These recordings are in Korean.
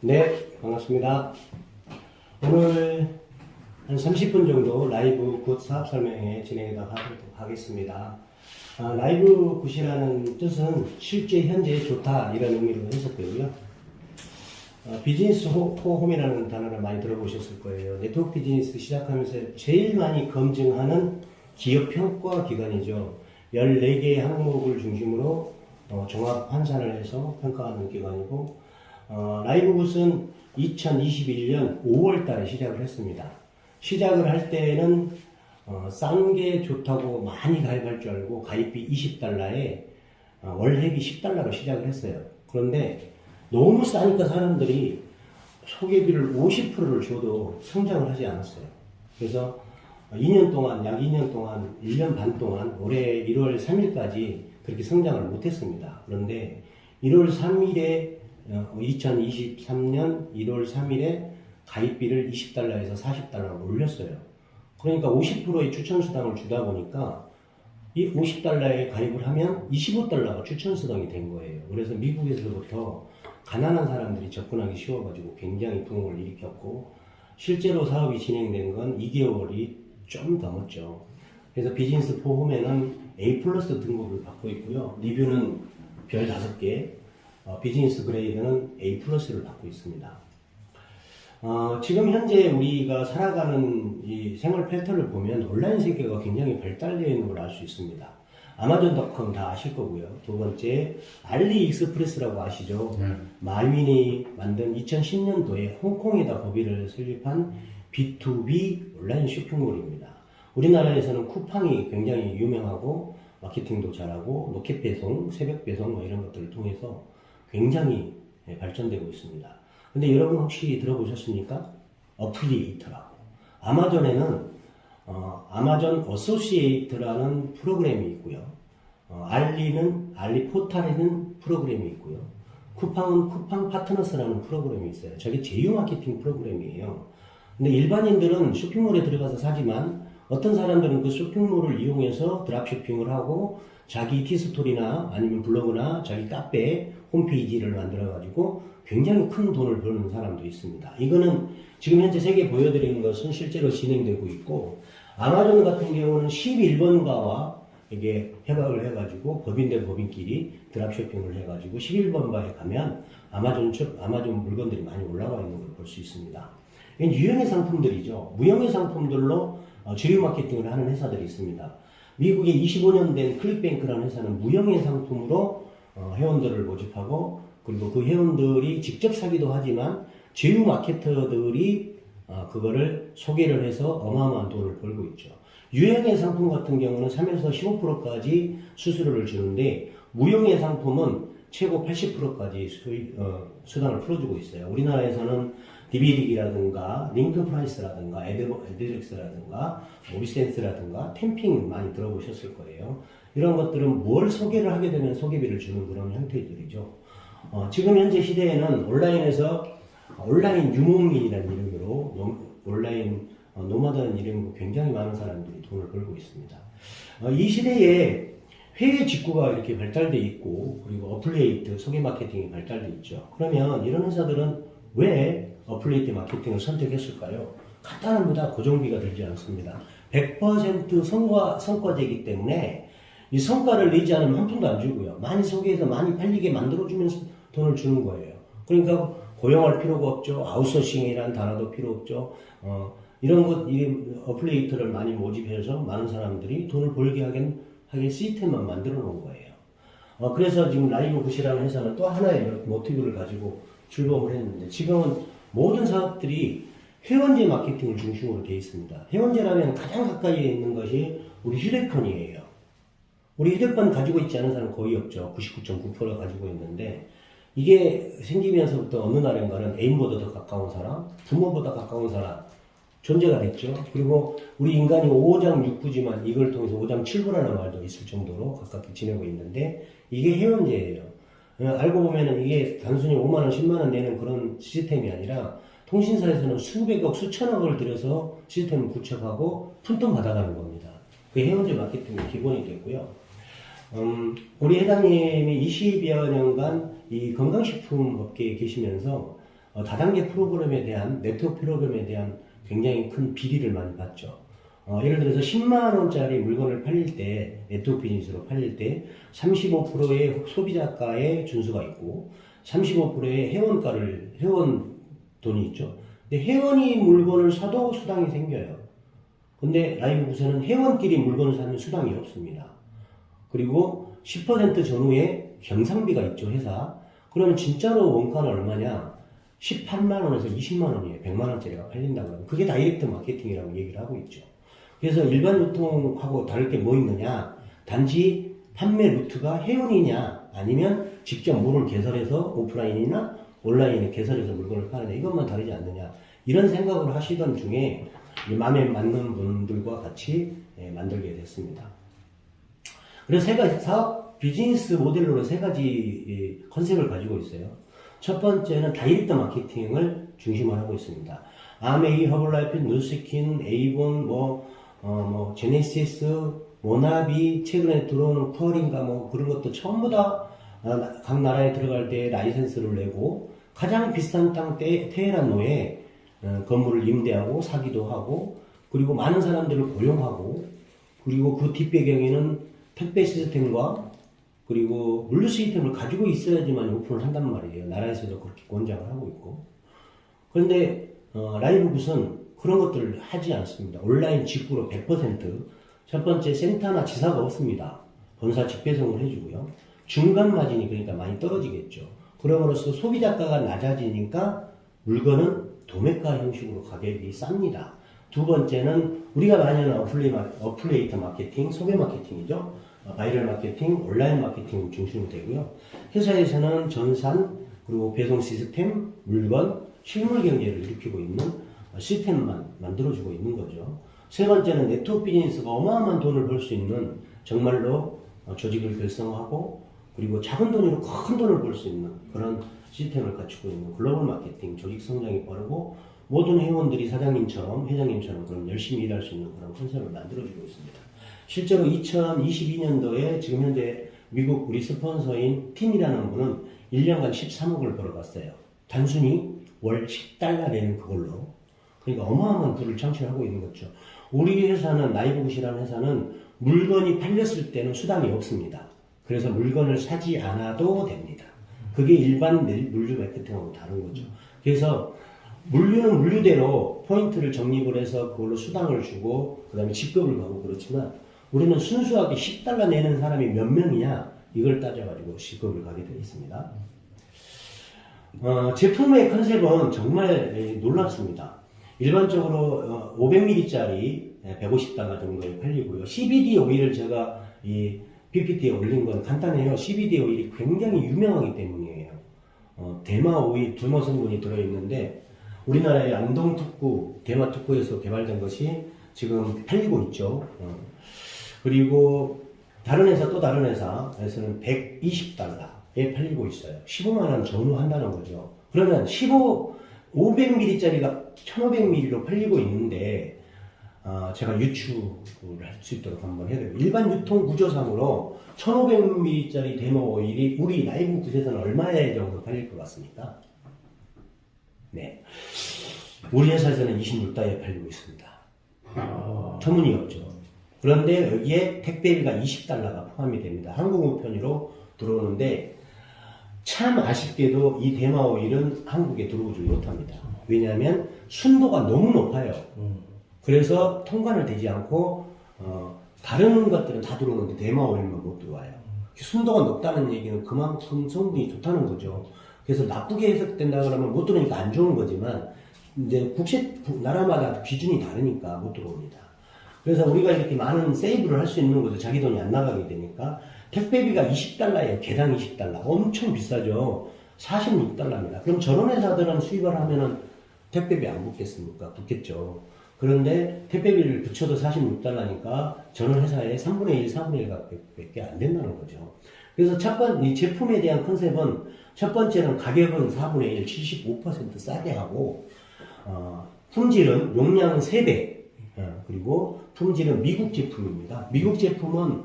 네, 반갑습니다. 오늘 한 30분 정도 라이브 굿 사업 설명회 진행해 하도록 하겠습니다. 라이브 굿이라는 뜻은 실제 현재 좋다 이런 의미로 해석되고요. 비즈니스 홈이라는 단어를 많이 들어보셨을 거예요. 네트워크 비즈니스 시작하면서 제일 많이 검증하는 기업 평가 기관이죠. 14개의 항목을 중심으로 종합 환산을 해서 평가하는 기관이고, 라이브 굿은 2021년 5월 달에 시작을 했습니다. 시작을 할 때는 싼 게 좋다고 많이 가입할 줄 알고 가입비 $20에 월회비 $10로 시작을 했어요. 그런데 너무 싸니까 사람들이 소개비를 50%를 줘도 성장을 하지 않았어요. 그래서 2년 동안, 약 2년 동안, 1년 반 동안 올해 1월 3일까지 그렇게 성장을 못했습니다. 그런데 1월 3일에 2023년 1월 3일에 가입비를 $20에서 $40로 올렸어요. 그러니까 50%의 추천수당을 주다 보니까 이 $50에 가입을 하면 $25가 추천수당이 된 거예요. 그래서 미국에서부터 가난한 사람들이 접근하기 쉬워가지고 굉장히 부흥을 일으켰고, 실제로 사업이 진행된 건 2개월이 좀 넘었죠. 그래서 비즈니스 포홈에는 A+ 등급을 받고 있고요. 리뷰는 별 5개, 비즈니스 그레이드는 A+를 받고 있습니다. 지금 현재 우리가 살아가는 이 생활 패턴을 보면 온라인 세계가 굉장히 발달되어 있는 걸 알 수 있습니다. 아마존.com 다 아실 거고요. 두 번째, 알리익스프레스라고 아시죠? 마윈이 만든 2010년도에 홍콩에다 법인을 설립한 B2B 온라인 쇼핑몰입니다. 우리나라에서는 쿠팡이 굉장히 유명하고 마케팅도 잘하고 로켓 배송, 새벽 배송 이런 것들을 통해서 굉장히 발전되고 있습니다. 근데 여러분 혹시 들어보셨습니까? 어플리에이터라고. 아마존에는 아마존 어소시에이트라는 프로그램이 있고요. 알리 포탈에는 프로그램이 있고요. 쿠팡은 쿠팡 파트너스라는 프로그램이 있어요. 저게 제휴 마케팅 프로그램이에요. 근데 일반인들은 쇼핑몰에 들어가서 사지만 어떤 사람들은 그 쇼핑몰을 이용해서 드랍쇼핑을 하고 자기 티스토리나 아니면 블로그나 자기 카페 홈페이지를 만들어 가지고 굉장히 큰 돈을 버는 사람도 있습니다. 이거는 지금 현재 세계 보여드리는 것은 실제로 진행되고 있고, 아마존 같은 경우는 11번가와 이게 협약을 해가지고 법인 대 법인끼리 드랍쇼핑을 해가지고 11번가에 가면 아마존 물건들이 많이 올라와 있는 걸 볼 수 있습니다. 이건 유형의 상품들이죠. 무형의 상품들로 제휴 마케팅을 하는 회사들이 있습니다. 미국에 25년 된 클릭뱅크라는 회사는 무형의 상품으로 회원들을 모집하고, 그리고 그 회원들이 직접 사기도 하지만 제휴 마케터들이 그거를 소개를 해서 어마어마한 돈을 벌고 있죠. 유형의 상품 같은 경우는 3에서 15%까지 수수료를 주는데, 무형의 상품은 최고 80%까지 수당을 풀어주고 있어요. 우리나라에서는 디비dig이라든가 링크프라이스라든가 에드렉스라든가 모비센스라든가 템핑 많이 들어보셨을 거예요. 이런 것들은 뭘 소개를 하게 되면 소개비를 주는 그런 형태들이죠. 지금 현재 시대에는 온라인에서 온라인 유목민이라는 이름으로 온라인 노마드라는 이름으로 굉장히 많은 사람들이 돈을 벌고 있습니다. 이 시대에 해외 직구가 이렇게 발달되어 있고, 그리고 어플리에이트 소개 마케팅이 발달되어 있죠. 그러면 이런 회사들은 왜 어플리에이트 마케팅을 선택했을까요? 간단합니다. 고정비가 들지 않습니다. 100% 성과제이기 때문에 이 성과를 내지 않으면 한 푼도 안 주고요. 많이 소개해서 많이 팔리게 만들어주면서 돈을 주는 거예요. 그러니까 고용할 필요가 없죠. 아웃소싱이라는 단어도 필요 없죠. 이런 어플리에이터를 많이 모집해서 많은 사람들이 돈을 벌게 하게 시스템만 만들어 놓은 거예요. 그래서 지금 라이브 굿이라는 회사는 또 하나의 모티브를 가지고 출범을 했는데, 지금은 모든 사업들이 회원제 마케팅을 중심으로 되어 있습니다. 회원제라면 가장 가까이에 있는 것이 우리 휴대폰이에요. 우리 휴대폰 가지고 있지 않은 사람은 거의 없죠. 99.9%가 가지고 있는데, 이게 생기면서부터 어느 날인가는 애인보다 더 가까운 사람, 부모보다 가까운 사람 존재가 됐죠. 그리고 우리 인간이 5장 6부지만 이걸 통해서 5장 7부라는 말도 있을 정도로 가깝게 지내고 있는데, 이게 회원제예요. 알고 보면은 이게 단순히 5만원, 10만원 내는 그런 시스템이 아니라 통신사에서는 수백억, 수천억을 들여서 시스템을 구축하고 푼돈 받아가는 겁니다. 그게 회원제 마케팅의 기본이 됐고요. 우리 회장님이 20여 년간 이 건강식품 업계에 계시면서 다단계 프로그램에 대한, 네트워크 프로그램에 대한 굉장히 큰 비리를 많이 봤죠. 예를 들어서 10만원짜리 물건을 팔릴 때, 네트워크 비즈니스로 팔릴 때 35%의 소비자가의 준수가 있고 35%의 회원 돈이 있죠. 근데 회원이 물건을 사도 수당이 생겨요. 근데 라이브 구세는 회원끼리 물건을 사는 수당이 없습니다. 그리고 10% 전후에 경상비가 있죠, 회사. 그러면 진짜로 원가는 얼마냐? 18만원에서 20만원이에요. 100만원짜리가 팔린다고 하면. 그게 다이렉트 마케팅이라고 얘기를 하고 있죠. 그래서 일반 유통하고 다를 게 뭐 있느냐? 단지 판매 루트가 회원이냐, 아니면 직접 물을 개설해서 오프라인이나 온라인에 개설해서 물건을 파느냐, 이것만 다르지 않느냐. 이런 생각을 하시던 중에 마음에 맞는 분들과 같이 만들게 됐습니다. 그래서 세 가지, 사업 비즈니스 모델로 세 가지 컨셉을 가지고 있어요. 첫 번째는 다이렉트 마케팅을 중심으로 하고 있습니다. 아메이, 허블라이프, 누스킨, 에이본, 제네시스, 모나비, 최근에 들어오는 쿼어인가 그런 것도 전부 다 각 나라에 들어갈 때 라이센스를 내고 가장 비싼 땅 테헤란노에 건물을 임대하고 사기도 하고, 그리고 많은 사람들을 고용하고, 그리고 그 뒷배경에는 택배 시스템과 그리고 물류 시스템을 가지고 있어야지만 오픈을 한단 말이에요. 나라에서도 그렇게 권장을 하고 있고. 그런데 라이브굿은 그런 것들을 하지 않습니다. 온라인 직구로 100%. 첫 번째, 센터나 지사가 없습니다. 본사 직배송을 해주고요. 중간 마진이 그러니까 많이 떨어지겠죠. 그럼으로써 소비자가가 낮아지니까 물건은 도매가 형식으로 가격이 쌉니다. 두 번째는 우리가 많이 하는 어플리에이터 마케팅, 소매 마케팅이죠. 바이럴 마케팅, 온라인 마케팅 중심으로 되고요. 회사에서는 전산, 그리고 배송 시스템, 물건, 실물 경제를 일으키고 있는 시스템만 만들어주고 있는 거죠. 세 번째는 네트워크 비즈니스가 어마어마한 돈을 벌 수 있는, 정말로 조직을 결성하고 그리고 작은 돈으로 큰 돈을 벌 수 있는 그런 시스템을 갖추고 있는 글로벌 마케팅, 조직 성장이 빠르고 모든 회원들이 사장님처럼, 회장님처럼 그런 열심히 일할 수 있는 그런 컨셉을 만들어주고 있습니다. 실제로 2022년도에 지금 현재 미국 우리 스폰서인 팀이라는 분은 1년간 13억을 벌어갔어요. 단순히 월 10달러 내는 그걸로. 그러니까 어마어마한 부를 창출하고 있는 거죠. 우리 회사는, 나이브굿이라는 회사는 물건이 팔렸을 때는 수당이 없습니다. 그래서 물건을 사지 않아도 됩니다. 그게 일반 물류 마케팅하고 다른 거죠. 그래서 물류는 물류대로 포인트를 적립을 해서 그걸로 수당을 주고 그 다음에 직급을 가고 그렇지만, 우리는 순수하게 10달러 내는 사람이 몇 명이냐, 이걸 따져가지고 직급을 가게 되어 있습니다. 제품의 컨셉은 정말 놀랍습니다. 일반적으로 500ml짜리 150달러 정도에 팔리고요. CBD 오일을 제가 이 PPT에 올린 건 간단해요. CBD 오일이 굉장히 유명하기 때문이에요. 대마 오일, 두마 성분이 들어있는데 우리나라의 안동 특구, 대마 특구에서 개발된 것이 지금 팔리고 있죠. 그리고 다른 회사에서는 120달러에 팔리고 있어요. 15만원 전후 한다는 거죠. 그러면 500ml짜리가 1500ml로 팔리고 있는데, 제가 유추를 할 수 있도록 한번 해야 돼요. 일반 유통 구조상으로 1500ml짜리 데모 오일이 우리 라이브굿에서는 얼마에 정도 팔릴 것 같습니까? 네. 우리 회사에서는 26달러에 팔리고 있습니다. 터무니없죠. 그런데 여기에 택배비가 20달러가 포함이 됩니다. 한국 우편으로 들어오는데, 참 아쉽게도 이 대마 오일은 한국에 들어오지 못합니다. 왜냐하면 순도가 너무 높아요. 그래서 통관을 되지 않고 다른 것들은 다 들어오는데 대마 오일만 못 들어와요. 순도가 높다는 얘기는 그만큼 성분이 좋다는 거죠. 그래서 나쁘게 해석된다 그러면 못 들어오니까 안 좋은 거지만, 이제 나라마다 기준이 다르니까 못 들어옵니다. 그래서 우리가 이렇게 많은 세이브를 할 수 있는 거죠. 자기 돈이 안 나가게 되니까. 택배비가 20달러예요. 개당 20달러. 엄청 비싸죠. 46달러입니다. 그럼 저런 회사들은 수입을 하면은 택배비 안 붙겠습니까? 붙겠죠. 그런데 택배비를 붙여도 46달러니까 저런 회사의 3분의 1, 4분의 1밖에 안 된다는 거죠. 그래서 이 제품에 대한 컨셉은, 첫 번째는 가격은 4분의 1, 75% 싸게 하고, 품질은 용량은 3배, 그리고 품질은 미국 제품입니다. 미국 제품은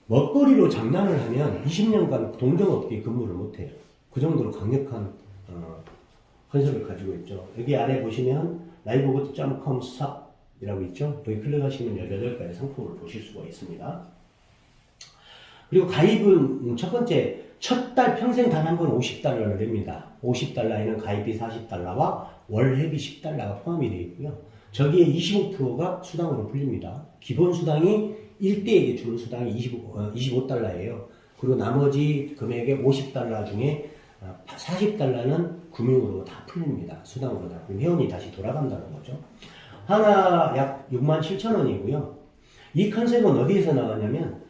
먹거리로 장난을 하면 20년간 동종업계에 근무를 못해요. 그 정도로 강력한 컨셉을 가지고 있죠. 여기 아래 보시면 livegood.com 샵이라고 있죠. 여기 클릭하시면 18가지 상품을 보실 수가 있습니다. 그리고 가입은 첫 번째, 첫 달 평생 단 한 번 50달러를 냅니다. 50달러에는 가입비 40달러와 월회비 10달러가 포함이 되어 있고요. 저기에 25%가 수당으로 풀립니다. 기본 수당이 1대에게 주는 수당이 25달러예요. 그리고 나머지 금액의 50달러 중에 40달러는 금융으로 다 풀립니다. 수당으로 다. 그럼 회원이 다시 돌아간다는 거죠. 하나 약 67,000원이고요. 이 컨셉은 어디에서 나왔냐면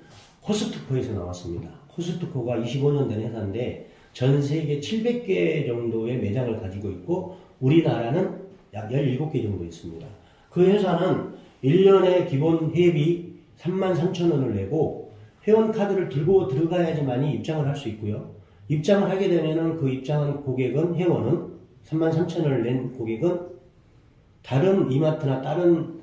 코스트코에서 나왔습니다. 코스트코가 25년 된 회사인데 전 세계 700개 정도의 매장을 가지고 있고 우리나라는 약 17개 정도 있습니다. 그 회사는 1년에 기본 회비 33,000원을 내고 회원 카드를 들고 들어가야지만이 입장을 할 수 있고요. 입장을 하게 되면은 그 입장한 고객은 회원은 33,000원을 낸 고객은 다른 이마트나 다른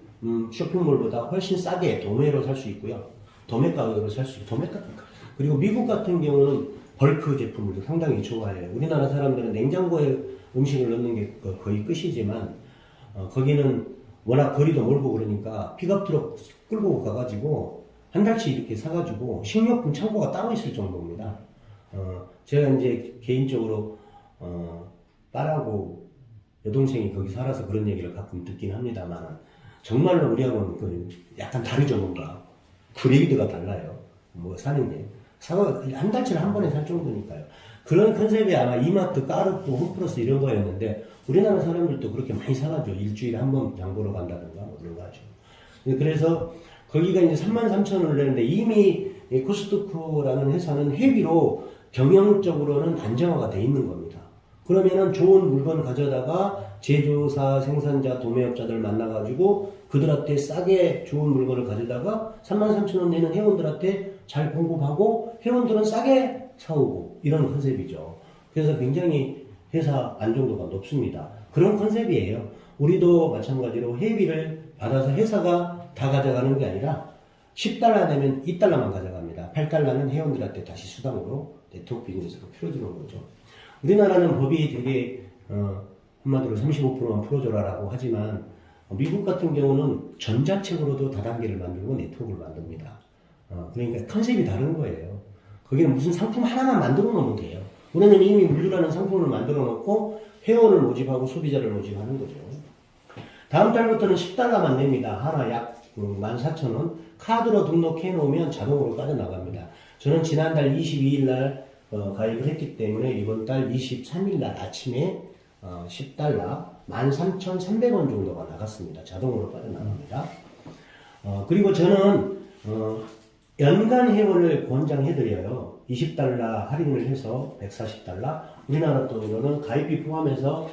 쇼핑몰보다 훨씬 싸게 도매로 살 수 있고요. 도매 가격으로 살 수 있고 그리고 미국 같은 경우는 벌크 제품을 상당히 좋아해요. 우리나라 사람들은 냉장고에 음식을 넣는 게 거의 끝이지만 거기는 워낙 거리도 멀고 그러니까 픽업 트럭 끌고 가가지고 한 달치 이렇게 사가지고 식료품 창고가 따로 있을 정도입니다. 제가 이제 개인적으로 딸하고 여동생이 거기 살아서 그런 얘기를 가끔 듣긴 합니다만 정말로 우리하고는 그 약간 다르죠. 뭔가 그레이드가 달라요. 뭐 사는 게 한 달치를 한 번에 살 정도니까요. 그런 컨셉이 아마 이마트, 까르푸, 홈플러스 이런 거였는데 우리나라 사람들도 그렇게 많이 사가죠. 일주일에 한 번 장 보러 간다든가 뭐 그런 거 하죠. 그래서 거기가 이제 33,000원을 내는데 이미 코스트코라는 회사는 회비로 경영적으로는 안정화가 돼 있는 겁니다. 그러면은 좋은 물건 가져다가 제조사, 생산자, 도매업자들 만나가지고 그들한테 싸게 좋은 물건을 가져다가 33,000원 내는 회원들한테 잘 공급하고 회원들은 싸게 사오고 이런 컨셉이죠. 그래서 굉장히 회사 안정도가 높습니다. 그런 컨셉이에요. 우리도 마찬가지로 회비를 받아서 회사가 다 가져가는 게 아니라 10달러 내면 2달러만 가져갑니다. 8달러는 회원들한테 다시 수당으로 네트워크 비즈니스로 풀어주는 거죠. 우리나라는 법이 되게 한마디로 35%만 풀어줘라라고 하지만 미국 같은 경우는 전자책으로도 다단계를 만들고 네트워크를 만듭니다. 그러니까 컨셉이 다른 거예요. 거기는 무슨 상품 하나만 만들어 놓으면 돼요. 우리는 이미 물류라는 상품을 만들어 놓고 회원을 모집하고 소비자를 모집하는 거죠. 다음 달부터는 10달러만 냅니다. 하나 약 14,000원. 카드로 등록해 놓으면 자동으로 빠져나갑니다. 저는 지난달 22일 날 가입을 했기 때문에 이번 달 23일 날 아침에 10달러 13,300원 정도가 나갔습니다. 자동으로 빠져나갑니다. 그리고 저는 연간 회원을 권장해드려요. 20달러 할인을 해서 140달러. 우리나라 돈으로는 가입비 포함해서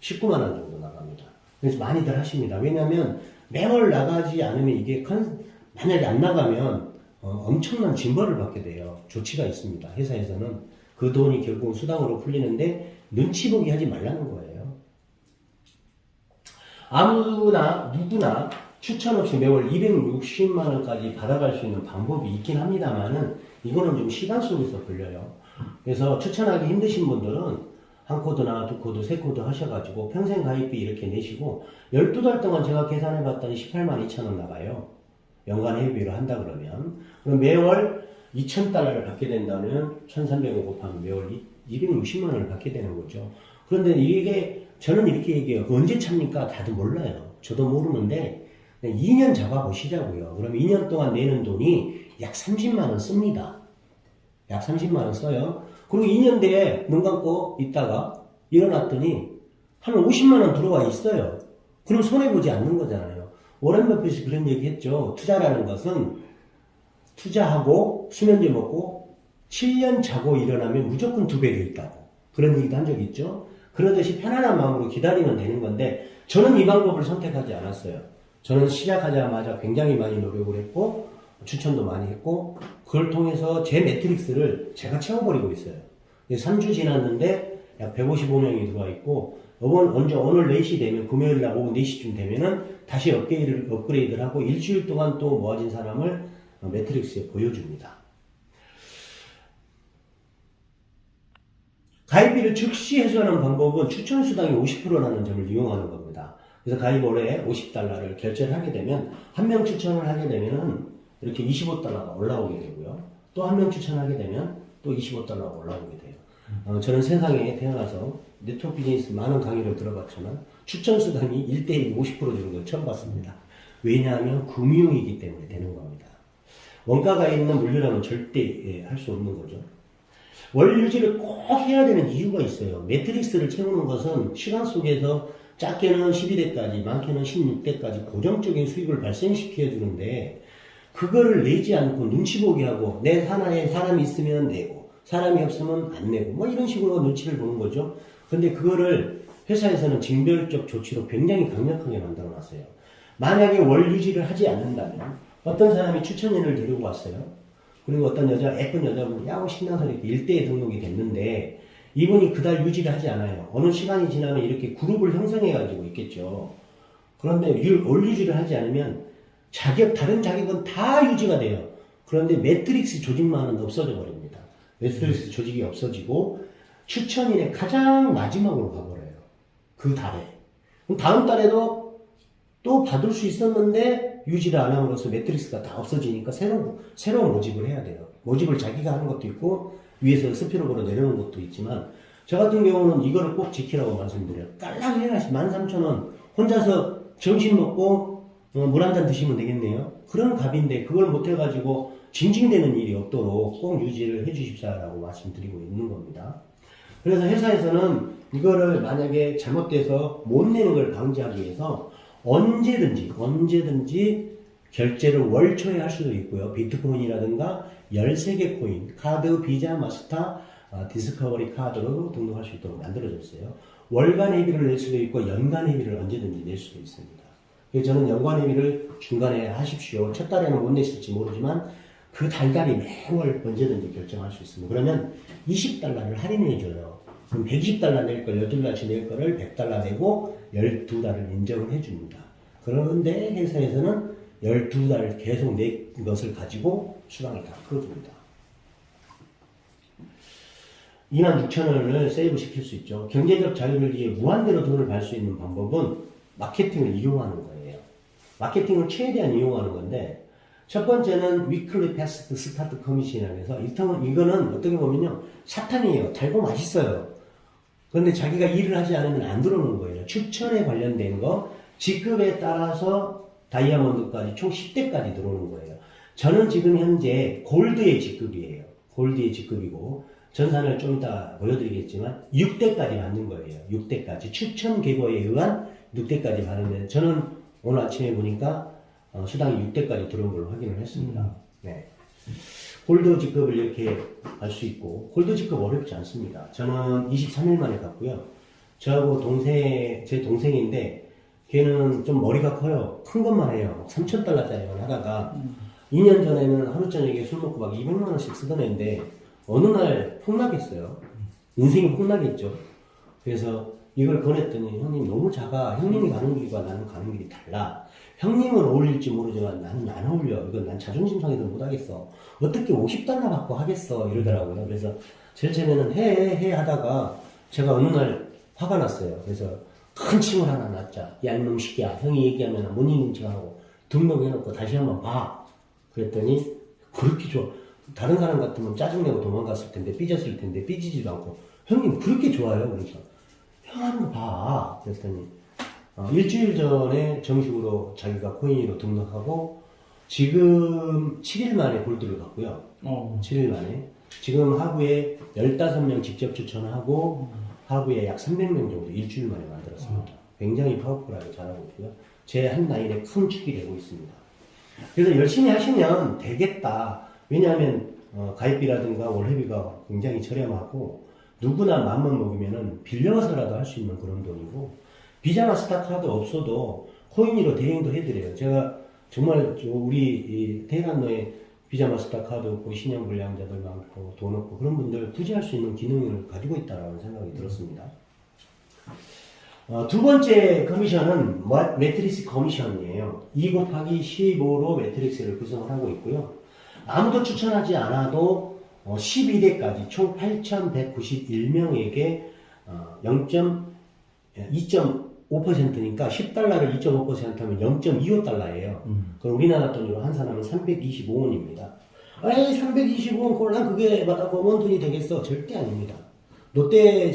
19만원 정도 나갑니다. 그래서 많이들 하십니다. 왜냐하면 매월 나가지 않으면 이게 만약에 안 나가면 엄청난 징벌을 받게 돼요. 조치가 있습니다. 회사에서는 그 돈이 결국 수당으로 풀리는데 눈치 보기 하지 말라는 거예요. 아무나 누구나 추천 없이 매월 260만원까지 받아갈 수 있는 방법이 있긴 합니다만은 이거는 좀 시간 속에서 걸려요. 그래서 추천하기 힘드신 분들은 한 코드나 두 코드, 세 코드 하셔가지고 평생 가입비 이렇게 내시고 12달 동안 제가 계산해 봤더니 18만 2천원 나가요. 연간 회비로 한다 그러면. 그럼 매월 2,000달러를 받게 된다면 1,300원 곱하면 매월 260만원을 받게 되는 거죠. 그런데 이게 저는 이렇게 얘기해요. 언제 찹니까? 다들 몰라요. 저도 모르는데 2년 잡아보시자고요. 그럼 2년 동안 내는 돈이 약 30만원 씁니다. 약 30만원 써요. 그리고 2년 뒤에 눈 감고 있다가 일어났더니 한 50만원 들어와 있어요. 그럼 손해보지 않는 거잖아요. 워렌 버핏이 그런 얘기 했죠. 투자라는 것은 투자하고 수면제 먹고 7년 자고 일어나면 무조건 2배 돼 있다고. 그런 얘기도 한 적이 있죠. 그러듯이 편안한 마음으로 기다리면 되는 건데 저는 이 방법을 선택하지 않았어요. 저는 시작하자마자 굉장히 많이 노력을 했고 추천도 많이 했고 그걸 통해서 제 매트릭스를 제가 채워버리고 있어요. 3주 지났는데 약 155명이 들어와 있고 오늘 4시 되면 금요일날 오후 4시쯤 되면은 다시 업그레이드를 하고 일주일 동안 또 모아진 사람을 매트릭스에 보여줍니다. 가입비를 즉시 해소하는 방법은 추천 수당이 50%라는 점을 이용하는 겁니다. 그래서 가입월에 $50를 결제를 하게 되면 한 명 추천을 하게 되면은 이렇게 $25가 올라오게 되고요. 또 한 명 추천하게 되면 또 $25가 올라오게 돼요. 저는 세상에 태어나서 네트워크 비즈니스 많은 강의를 들어봤지만 추천 수당이 1대1 50% 주는 걸 처음 봤습니다. 왜냐하면 금융이기 때문에 되는 겁니다. 원가가 있는 물류라면 절대 할 수 없는 거죠. 월 유지를 꼭 해야 되는 이유가 있어요. 매트릭스를 채우는 것은 시간 속에서 작게는 12대까지, 많게는 16대까지 고정적인 수익을 발생시켜 주는데 그거를 내지 않고 눈치 보게 하고 내 산하에 사람이 있으면 내고 사람이 없으면 안 내고 뭐 이런 식으로 눈치를 보는 거죠. 근데 그거를 회사에서는 징별적 조치로 굉장히 강력하게 만들어 놨어요. 만약에 월 유지를 하지 않는다면 어떤 사람이 추천인을 데리고 왔어요. 그리고 어떤 예쁜 여자분이 야구 신나서 이렇게 일대에 등록이 됐는데 이분이 그달 유지를 하지 않아요. 어느 시간이 지나면 이렇게 그룹을 형성해가지고 있겠죠. 그런데 월 유지를 하지 않으면 다른 자격은 다 유지가 돼요. 그런데 매트릭스 조직만은 없어져 버립니다. 매트릭스 조직이 없어지고 추천인의 가장 마지막으로 가버려요. 그 달에. 그럼 다음 달에도 또 받을 수 있었는데 유지를 안 함으로써 매트릭스가 다 없어지니까 새로운 모집을 해야 돼요. 모집을 자기가 하는 것도 있고 위에서 스피로으로 내려오는 것도 있지만 저 같은 경우는 이거를 꼭 지키라고 말씀드려요. 깔랑 해야지 13,000원 혼자서 점심 먹고 물 한 잔 드시면 되겠네요. 그런 값인데 그걸 못해가지고 징징대는 일이 없도록 꼭 유지를 해주십사라고 말씀드리고 있는 겁니다. 그래서 회사에서는 이거를 만약에 잘못돼서 못 내는 걸 방지하기 위해서 언제든지 결제를 월초에 할 수도 있고요. 비트코인이라든가 13개 코인, 카드, 비자, 마스터, 디스커버리 카드로 등록할 수 있도록 만들어졌어요. 월간 회비를 낼 수도 있고 연간 회비를 언제든지 낼 수도 있습니다. 그래서 저는 연간 회비를 중간에 하십시오. 첫 달에는 못 내실지 모르지만 그 달달이 매월 언제든지 결정할 수 있습니다. 그러면 $20를 할인해 줘요. 그럼 $120 낼 걸 12달치 낼 거를 $100 내고 12달을 인정을 해줍니다. 그런데 회사에서는 12달 계속 내 것을 가지고 수당이 다 풀어줍니다. 26,000원을 세이브 시킬 수 있죠. 경제적 자유를 위해 무한대로 돈을 벌 수 있는 방법은 마케팅을 이용하는 거예요. 마케팅을 최대한 이용하는 건데 첫 번째는 위클리 패스트 스타트 커미션이라고 해서 이거는 어떻게 보면요 사탕이에요. 달고 맛있어요. 그런데 자기가 일을 하지 않으면 안 들어오는 거예요. 추천에 관련된 거 직급에 따라서 다이아몬드까지 총 10대까지 들어오는 거예요. 저는 지금 현재 골드의 직급이에요. 골드의 직급이고 전산을 좀 이따 보여드리겠지만 6대까지 받는 거예요. 6대까지 추천 계보에 의한 6대까지 받는데 저는 오늘 아침에 보니까 수당이 6대까지 들어온 걸로 확인을 했습니다. 네. 골드 직급을 이렇게 할 수 있고 골드 직급 어렵지 않습니다. 저는 23일 만에 갔고요. 저하고 제 동생인데 걔는 좀 머리가 커요. 큰 것만 해요. 3,000달러짜리만 하다가 2년 전에는 하루 저녁에 술 먹고 막 200만 원씩 쓰던 애인데 어느 날 폭락했어요. 인생이 폭락했죠. 그래서 이걸 권했더니 형님 너무 작아. 형님이 가는 길과 나는 가는 길이 달라. 형님은 어울릴지 모르지만 나는 안 어울려. 이건 난 자존심 상해도 못하겠어. 어떻게 $50 받고 하겠어. 이러더라고요. 그래서 제일 처음에는 해 하다가 제가 어느 날 화가 났어요. 그래서 큰 침을 하나 놨자. 야 이놈 새끼야. 형이 얘기하면 못 읽는 척하고 등록해놓고 다시 한번 봐. 그랬더니 그렇게 좋아. 다른 사람 같으면 짜증내고 도망갔을 텐데 삐졌을 텐데 삐지지도 않고 형님 그렇게 좋아요. 그러니까 형 한번 봐. 그랬더니 일주일 전에 정식으로 자기가 코인으로 등록하고 지금 7일 만에 골드를 갔고요. 7일 만에 지금 하루에 15명 직접 추천하고 하루에 약 300명 정도 일주일 만에 만들었습니다. 굉장히 파워풀하게 잘하고 있고요. 제 한 라인에 큰 축이 되고 있습니다. 그래서 열심히 하시면 되겠다. 왜냐하면 가입비라든가 월회비가 굉장히 저렴하고 누구나 맘만 먹으면 빌려서라도 할 수 있는 그런 돈이고 비자 마스터카드 없어도 코인으로 대행도 해드려요. 제가 정말 우리 테헤란노에 비자 마스터카드 없고 신용불량자들 많고 돈 없고 그런 분들 굳이 할 수 있는 기능을 가지고 있다는 생각이 들었습니다. 두 번째 커미션은 매트릭스 커미션이에요. 2 곱하기 15로 매트릭스를 구성을 하고 있고요. 아무도 추천하지 않아도 12대까지 총 8,191명에게 2.5%니까 10달러를 2.5% 하면 0.25달러예요. 그럼 우리나라 돈으로 환산하면 325원입니다. 에이 325원 꼴랑 그게 받아보면 돈이 되겠어? 절대 아닙니다. 롯데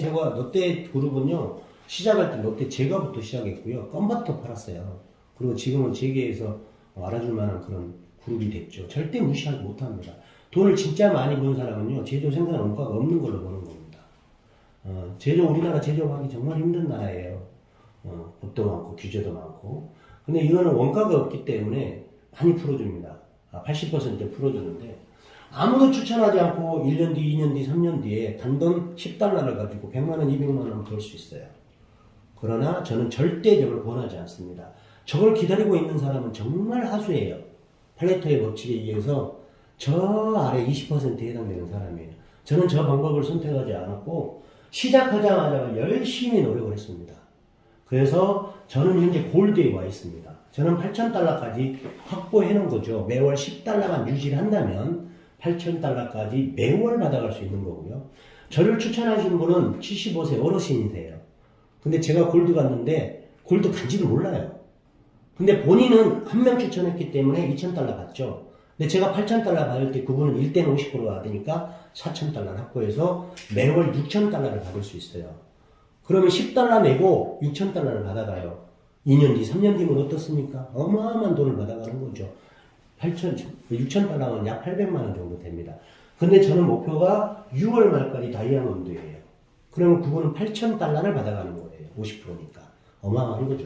그룹은요, 시작할 때 롯데 제과부터 시작했고요. 껌부터 팔았어요. 그리고 지금은 재계에서 알아줄 만한 그런 그룹이 됐죠. 절대 무시하지 못합니다. 돈을 진짜 많이 버는 사람은요, 제조 생산 원가가 없는 걸로 보는 겁니다. 우리나라 제조하기 정말 힘든 나라예요. 법도 많고, 규제도 많고. 근데 이거는 원가가 없기 때문에 많이 풀어줍니다. 80% 풀어주는데, 아무도 추천하지 않고 1년 뒤, 2년 뒤, 3년 뒤에 단돈 10달러를 가지고 100만원, 200만원 벌 수 있어요. 그러나 저는 절대 저걸 권하지 않습니다. 저걸 기다리고 있는 사람은 정말 하수예요. 팔레토의 법칙에 의해서 저 아래 20%에 해당되는 사람이에요. 저는 저 방법을 선택하지 않았고 시작하자마자 열심히 노력을 했습니다. 그래서 저는 현재 골드에 와 있습니다. 저는 8,000달러까지 확보해 놓은 거죠. 매월 10달러만 유지를 한다면 8,000달러까지 매월 받아갈 수 있는 거고요. 저를 추천하신 분은 75세 어르신이세요. 근데 제가 골드 갔는데 골드 간지도 몰라요. 근데 본인은 한 명 추천했기 때문에 2,000달러 받죠. 근데 제가 8,000달러 받을 때 그분은 1대는 50% 받으니까 4,000달러를 확보해서 매월 6,000달러를 받을 수 있어요. 그러면 10달러 내고 6,000달러를 받아가요. 2년 뒤, 3년 뒤면 어떻습니까? 어마어마한 돈을 받아가는 거죠. 6,000달러면 약 800만원 정도 됩니다. 근데 저는 목표가 6월 말까지 다이아몬드예요. 그러면 그분은 8,000달러를 받아가는 거예요. 50%니까. 어마어마한 거죠.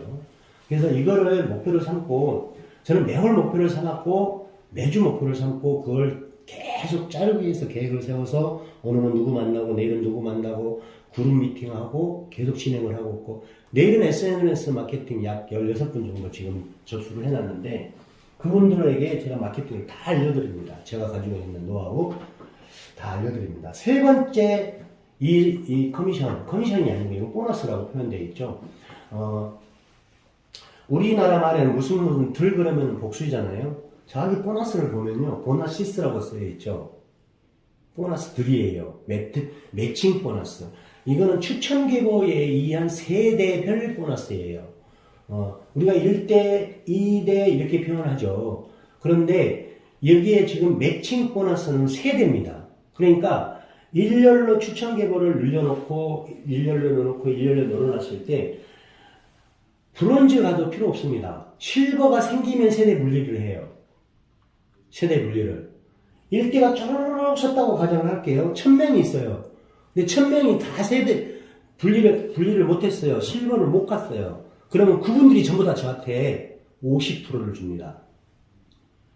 그래서 이거를 목표를 삼고, 저는 매월 목표를 삼았고, 매주 목표를 삼고, 그걸 계속 짜르기 위해서 계획을 세워서, 오늘은 누구 만나고, 내일은 누구 만나고, 그룹 미팅하고, 계속 진행을 하고 있고, 내일은 SNS 마케팅 약 16분 정도 지금 접수를 해놨는데, 그분들에게 제가 마케팅을 다 알려드립니다. 제가 가지고 있는 노하우 다 알려드립니다. 세 번째, 이 커미션이 아니고, 이건 보너스라고 표현되어 있죠. 우리나라 말에는 무슨 들 그러면 복수이잖아요. 저기 보너스를 보면요. 보너시스라고 쓰여 있죠. 보너스 들이에요. 매칭 보너스. 이거는 추천 계보에 의한 세대별 보너스예요. 우리가 1대, 2대 이렇게 표현을 하죠. 그런데 여기에 지금 매칭 보너스는 세대입니다. 그러니까 일렬로 추천 계보를 늘려놓고 일렬로 늘어놨을 때 브론즈 가도 필요 없습니다. 실버가 생기면 세대 분리를 해요. 세대 분리를. 1대가 쭉 섰다고 가정을 할게요. 1,000명이 있어요. 근데 1,000명이 다 세대 분리를 못했어요. 실버를 못 갔어요. 그러면 그분들이 전부 다 저한테 50%를 줍니다.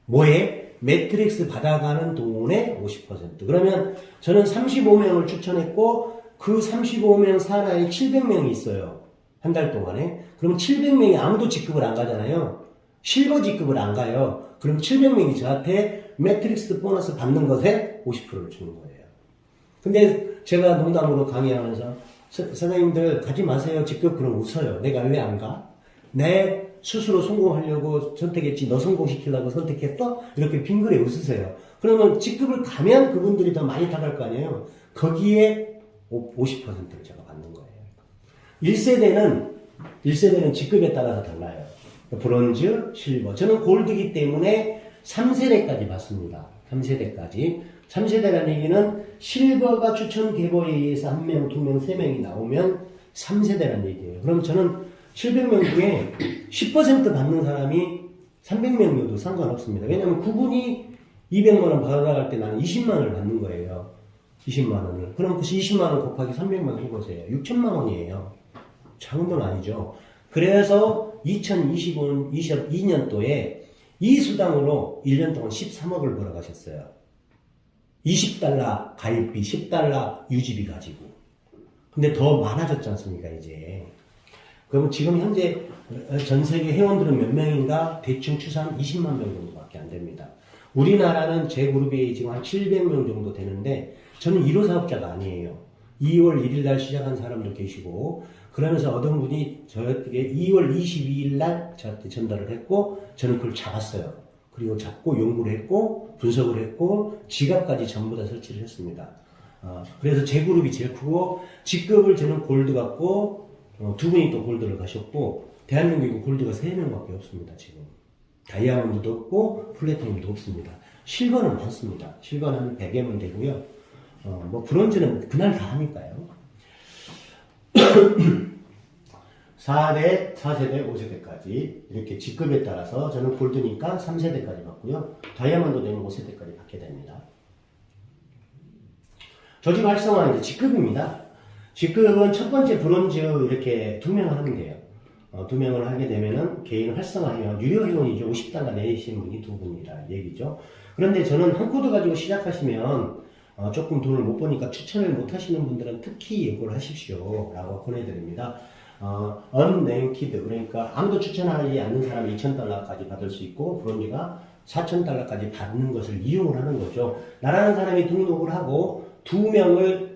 뭐에? 매트릭스 받아가는 돈의 50%. 그러면 저는 35명을 추천했고 그 35명 산하에 700명이 있어요. 한 달 동안에. 그럼 700명이 아무도 직급을 안 가잖아요. 실버 직급을 안 가요. 그럼 700명이 저한테 매트릭스 보너스 받는 것에 50%를 주는 거예요. 근데 제가 농담으로 강의하면서 선생님들 가지 마세요. 직급. 그럼 웃어요. 내가 왜 안 가? 내 스스로 성공하려고 선택했지 너 성공시키려고 선택했어? 이렇게 빙그레 웃으세요. 그러면 직급을 가면 그분들이 더 많이 타갈 거 아니에요. 거기에 50%를 제가 받는 거예요. 1세대는 직급에 따라서 달라요. 브론즈, 실버. 저는 골드이기 때문에 3세대까지 받습니다. 3세대까지. 3세대라는 얘기는 실버가 추천 계보에 의해서 1명, 2명, 3명이 나오면 3세대라는 얘기예요. 그럼 저는 700명 중에 10% 받는 사람이 300명이어도 상관없습니다. 왜냐하면 그분이 200만원 받아갈 때 나는 20만원을 받는 거예요. 20만원을. 그럼 그 20만원 곱하기 300만 해보세요. 6천만원이에요. 작은 돈 아니죠. 그래서 2022년도에 이 수당으로 1년 동안 13억을 벌어가셨어요. 20달러 가입비, 10달러 유지비 가지고. 근데 더 많아졌지 않습니까, 이제. 그럼 지금 현재 전 세계 회원들은 몇 명인가? 대충 추산 20만 명 정도밖에 안 됩니다. 우리나라는 제 그룹에 지금 한 700명 정도 되는데, 저는 1호 사업자가 아니에요. 2월 1일 날 시작한 사람도 계시고, 그러면서 어떤 분이 저에게 2월 22일 날 저한테 전달을 했고, 저는 그걸 잡았어요. 그리고 잡고 연구를 했고 분석을 했고 지갑까지 전부 다 설치를 했습니다. 그래서 제 그룹이 제일 크고 직급을 저는 골드 갖고 두 분이 또 골드를 가셨고 대한민국에 골드가 3명밖에 없습니다. 지금 다이아몬드도 없고 플래티넘도 없습니다. 실버는 많습니다. 실버는 한 100여명 되고요. 뭐 브론즈는 그날 다 하니까요. 4대, 4세대, 5세대까지 이렇게 직급에 따라서 저는 골드니까 3세대까지 받고요. 다이아몬드 되면 5세대까지 받게 됩니다. 조직 활성화는 이제 직급입니다. 직급은 첫 번째 브론즈 이렇게 2명을 하면 돼요. 2명을 하게 되면은 개인 활성화하면 유료 회원이죠. 50달러 내시는 분이 2분이라 얘기죠. 그런데 저는 한 코드 가지고 시작하시면 조금 돈을 못 버니까 추천을 못 하시는 분들은 특히 예고를 하십시오 라고 권해드립니다. unnamed 그러니까 아무도 추천하지 않는 사람이 2,000달러까지 받을 수 있고 브론즈가 4,000달러까지 받는 것을 이용을 하는 거죠. 나라는 사람이 등록을 하고 2명을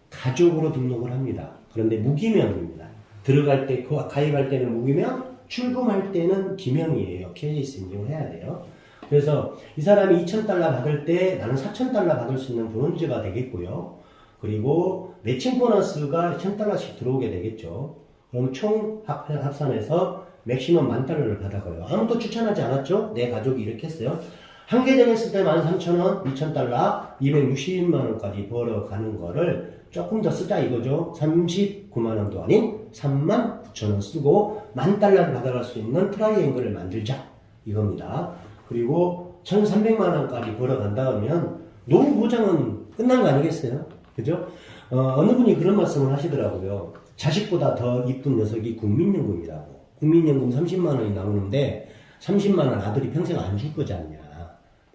가족으로 등록을 합니다. 그런데 무기명입니다. 들어갈 때, 가입할 때는 무기명, 출금할 때는 기명이에요. KS 인증을 해야 돼요. 그래서 이 사람이 2,000달러 받을 때 나는 4,000달러 받을 수 있는 브론즈가 되겠고요. 그리고 매칭 보너스가 1,000달러씩 들어오게 되겠죠. 그럼 총 합산해서 맥시멈 10,000달러를 받아가요. 아무도 추천하지 않았죠? 내 가족이 이렇게 했어요. 한 계정 했을 때 13,000원, 2,000달러, 260만원까지 벌어가는 거를 조금 더 쓰자 이거죠. 39만원도 아닌 39,000원 쓰고 10,000달러를 받아갈 수 있는 트라이앵글을 만들자 이겁니다. 그리고 1,300만원까지 벌어간다 하면 노후 보장은 끝난 거 아니겠어요? 그죠? 어느 분이 그런 말씀을 하시더라고요. 자식보다 더 이쁜 녀석이 국민연금이라고. 국민연금 30만원이 나오는데 30만원 아들이 평생 안 줄 거지 않냐.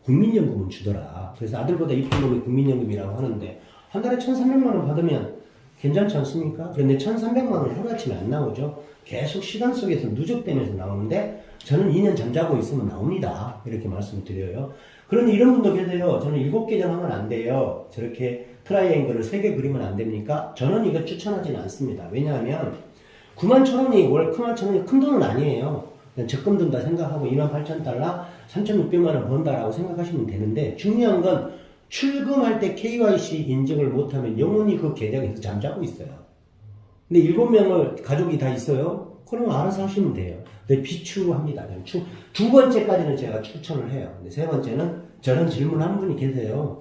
국민연금은 주더라. 그래서 아들보다 이쁜 놈이 국민연금이라고 하는데 한 달에 1,300만원 받으면 괜찮지 않습니까? 그런데 1,300만원 하루아침에 안 나오죠. 계속 시간 속에서 누적되면서 나오는데 저는 2년 잠자고 있으면 나옵니다. 이렇게 말씀드려요. 그런데 이런 분도 계세요. 저는 7계정 하면 안 돼요. 저렇게 트라이앵글을 3개 그리면 안 됩니까? 저는 이거 추천하지는 않습니다. 왜냐하면 91,000원이 월 91,000원이 큰 돈은 아니에요. 그냥 적금 든다 생각하고 28,000달러, 3,600만원 번다라고 생각하시면 되는데 중요한 건 출금할 때 KYC 인증을 못하면 영원히 그 계정에서 잠자고 있어요. 근데 7명을 가족이 다 있어요? 그럼 알아서 하시면 돼요. 근데 비추합니다. 두 번째까지는 제가 추천을 해요. 근데 세 번째는 저런 질문 한 분이 계세요.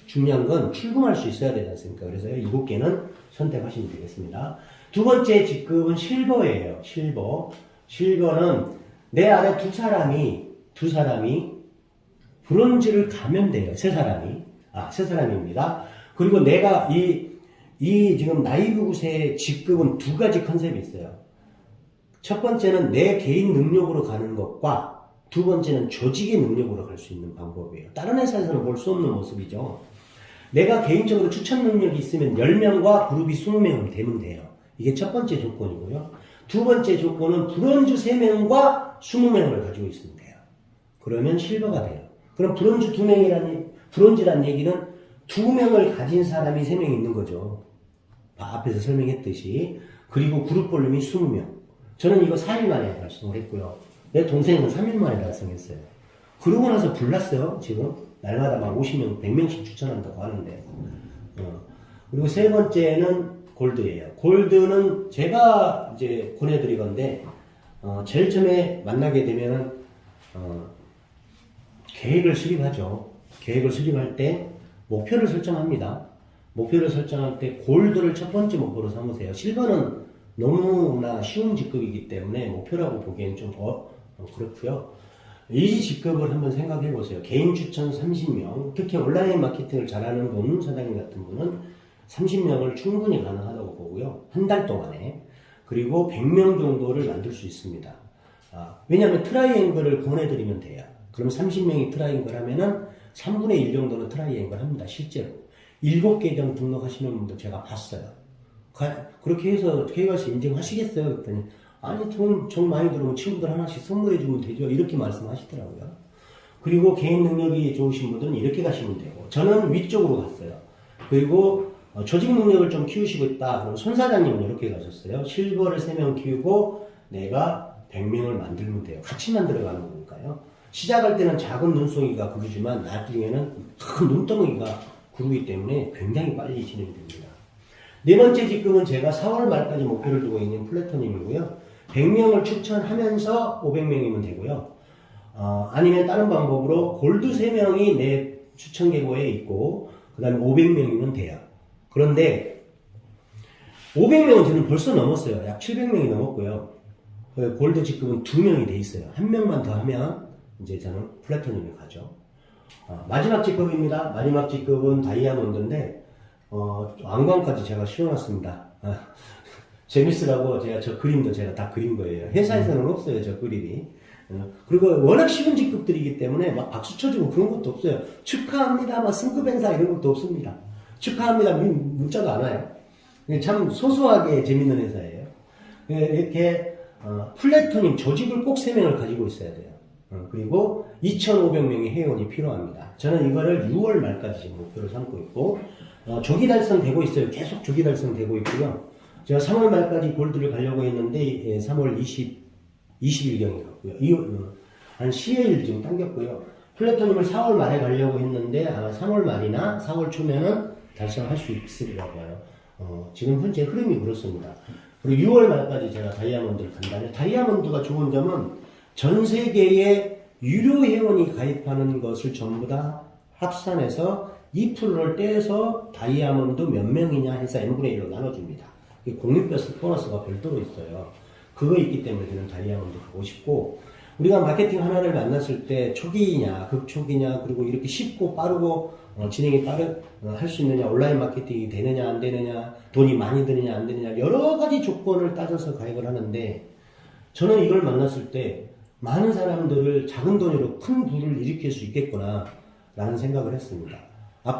중요한 건 출금할 수 있어야 되지 않습니까? 그래서 7개는 선택하시면 되겠습니다. 두 번째 직급은 실버예요. 실버. 실버는 내 아래 두 사람이 브론즈를 가면 돼요. 세 사람입니다. 그리고 내가 지금 나이브굿의 직급은 2가지 컨셉이 있어요. 첫 번째는 내 개인 능력으로 가는 것과 두 번째는 조직의 능력으로 갈 수 있는 방법이에요. 다른 회사에서는 볼 수 없는 모습이죠. 내가 개인적으로 추천 능력이 있으면 10명과 그룹이 20명은 되면 돼요. 이게 첫 번째 조건이고요. 두 번째 조건은 브론즈 3명과 20명을 가지고 있으면 돼요. 그러면 실버가 돼요. 그럼 브론즈 2명이라는, 브론즈란 얘기는 2명을 가진 사람이 3명 있는 거죠. 앞에서 설명했듯이. 그리고 그룹 볼륨이 20명. 저는 이거 4일 만에 달성을 했고요. 내 동생은 3일 만에 달성했어요. 그러고 나서 불났어요, 지금. 날마다 막 50명, 100명씩 추천한다고 하는데. 그리고 세 번째는 골드예요. 골드는 제가 이제 권해드릴 건데, 제일 처음에 만나게 되면은, 계획을 수립하죠. 계획을 수립할 때 목표를 설정합니다. 목표를 설정할 때 골드를 첫 번째 목표로 삼으세요. 실버는 너무나 쉬운 직급이기 때문에 목표라고 보기엔 좀 그렇고요. 이 직급을 한번 생각해 보세요. 개인 추천 30명, 특히 온라인 마케팅을 잘하는 분, 사장님 같은 분은 30명을 충분히 가능하다고 보고요. 한 달 동안에. 그리고 100명 정도를 만들 수 있습니다. 왜냐하면 트라이앵글을 보내드리면 돼요. 그럼 30명이 트라이앵글 하면은 3분의 1 정도는 트라이앵글 합니다. 실제로. 7계정 등록하시는 분도 제가 봤어요. 그렇게 해서 KYC 인증하시겠어요? 그랬더니 아니 정 많이 들어오면 친구들 하나씩 선물해주면 되죠. 이렇게 말씀하시더라고요. 그리고 개인 능력이 좋으신 분들은 이렇게 가시면 되고 저는 위쪽으로 갔어요. 그리고 조직 능력을 좀 키우시고 있다. 그럼 손 사장님은 이렇게 가셨어요. 실버를 3명 키우고 내가 100명을 만들면 돼요. 같이 만들어가는 거니까요. 시작할 때는 작은 눈송이가 구르지만 나중에는 큰 눈덩이가 구르기 때문에 굉장히 빨리 진행됩니다. 네 번째 직급은 제가 4월 말까지 목표를 두고 있는 플래터님이고요. 100명을 추천하면서 500명이면 되고요. 아니면 다른 방법으로 골드 3명이 내 추천 계고에 있고 그 다음에 500명이면 돼요. 그런데 500명은 저는 벌써 넘었어요. 약 700명이 넘었고요. 골드 직급은 2명이 돼 있어요. 1명만 더 하면 이제 저는 플래터님에 가죠. 마지막 직급입니다. 마지막 직급은 다이아몬드인데 왕관까지 제가 씌워놨습니다. 재밌으라고 제가 저 그림도 제가 다 그린 거예요. 회사에서는 없어요, 저 그림이. 그리고 워낙 쉬운 직급들이기 때문에 막 박수 쳐주고 그런 것도 없어요. 축하합니다, 막 승급 행사 이런 것도 없습니다. 축하합니다, 문자도 안 와요. 참 소소하게 재밌는 회사예요. 이렇게 플래토님 조직을 꼭 3명을 가지고 있어야 돼요. 그리고 2,500명의 회원이 필요합니다. 저는 이거를 6월 말까지 지금 목표로 삼고 있고 조기 달성되고 있어요. 계속 조기 달성되고 있고요. 제가 3월 말까지 골드를 가려고 했는데 3월 20일경에 갔고요. 한 10일 지금 당겼고요. 플래토님을 4월 말에 가려고 했는데 아마 3월 말이나 4월 초면은 달성할 수 있으리라고 봐요. 지금 현재 흐름이 그렇습니다. 그리고 6월 말까지 제가 다이아몬드를 간다면 다이아몬드가 좋은 점은 전 세계의 유료 회원이 가입하는 것을 전부 다 합산해서 2%를 떼서 다이아몬드 몇 명이냐 해서 n분의 1로 나눠줍니다. 공유 보너스가 별도로 있어요. 그거 있기 때문에 저는 다이아몬드 가고 싶고, 우리가 마케팅 하나를 만났을 때 초기냐, 극초기냐, 그리고 이렇게 쉽고 빠르고 진행이 할 수 있느냐, 온라인 마케팅이 되느냐, 안 되느냐, 돈이 많이 드느냐, 안 드느냐, 여러 가지 조건을 따져서 가입을 하는데, 저는 이걸 만났을 때 많은 사람들을 작은 돈으로 큰 부를 일으킬 수 있겠구나, 라는 생각을 했습니다.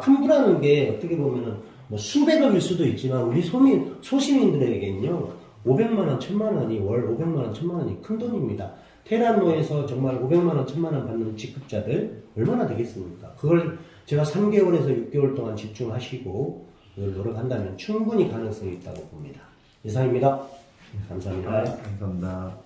큰 부라는 게 어떻게 보면은 뭐 수백억일 수도 있지만, 우리 소시민들에게는요, 500만원, 1000만원이 월 500만원, 1000만원이 큰 돈입니다. 테란노에서 정말 500만원, 1000만원 받는 직급자들 얼마나 되겠습니까? 그걸 제가 3개월에서 6개월 동안 집중하시고 그걸 노력한다면 충분히 가능성이 있다고 봅니다. 이상입니다. 감사합니다. 감사합니다.